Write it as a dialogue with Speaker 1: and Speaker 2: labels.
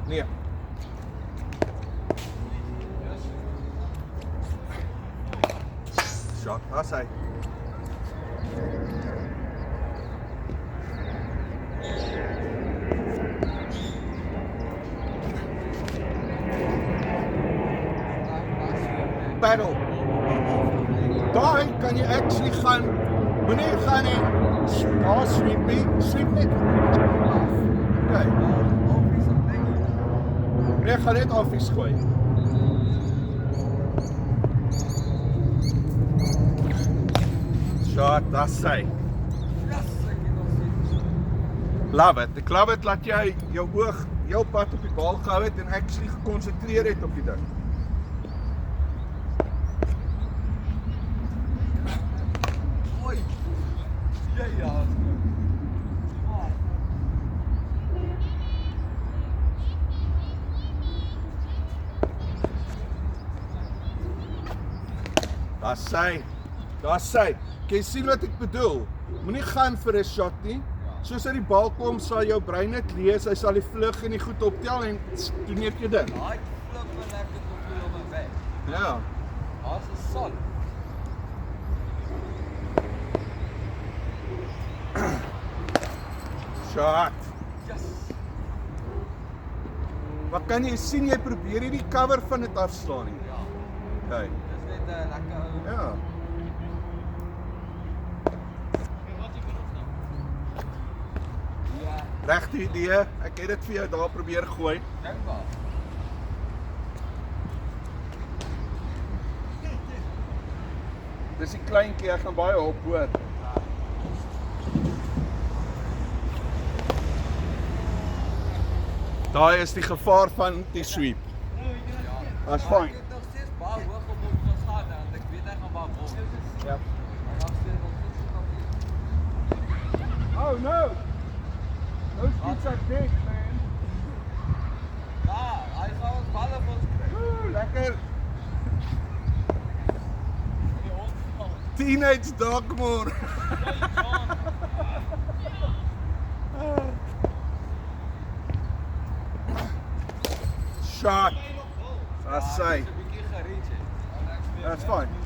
Speaker 1: Nee. Shot, daar's hy. Paddle. Daai kan jy actually gaan, moenie gaan nie, daar sweep net. Okay. Nee, gaan net affies gooi. Shot, that's hy. Love it. Ek love it dat jy jou oog, jou pad op die bal gehou het en actually gekonsentreer het op die ding.
Speaker 2: Oei. Ja. Daar's sy. Kan jy sien wat ek bedoel? Moenie gaan vir 'n shot nie. Soos hy die bal kom, sal jou brein dit lees, hy sal die vlug en die goed optel en doen net jou ding.
Speaker 3: Daai flip en ek het op die op my weg.
Speaker 1: Ja.
Speaker 3: Daar's 'n son.
Speaker 1: Shot.
Speaker 3: Yes.
Speaker 1: Wat kan jy sien, jy probeer nie die cover van dit afslaan nie.
Speaker 3: Ja.
Speaker 1: Okay.
Speaker 3: Dis net 'n lekker ou.
Speaker 1: Ja.
Speaker 3: Ja.
Speaker 1: Regte idee. Ek het dit vir jou daar probeer gooi.
Speaker 3: Dink maar.
Speaker 1: Dis die kleintjie, ek gaan baie op hoor. Daai is die gevaar van die sweep. That's
Speaker 3: Maar
Speaker 1: fine.
Speaker 3: Ek het nog steeds baie hoog op hom gegaan want ek weet hy gaan baie bol.
Speaker 1: Ja.
Speaker 3: Maar nog steeds nog nie.
Speaker 1: Oh no! Those kids are big, man.
Speaker 3: Ja, hy gaan ons balle vir ons kry.
Speaker 1: Ooh, lekker.
Speaker 3: Die ons.
Speaker 1: Teenage Dogmore. Shot. That's safe.
Speaker 3: Bietjie gereach het.
Speaker 1: That's fine.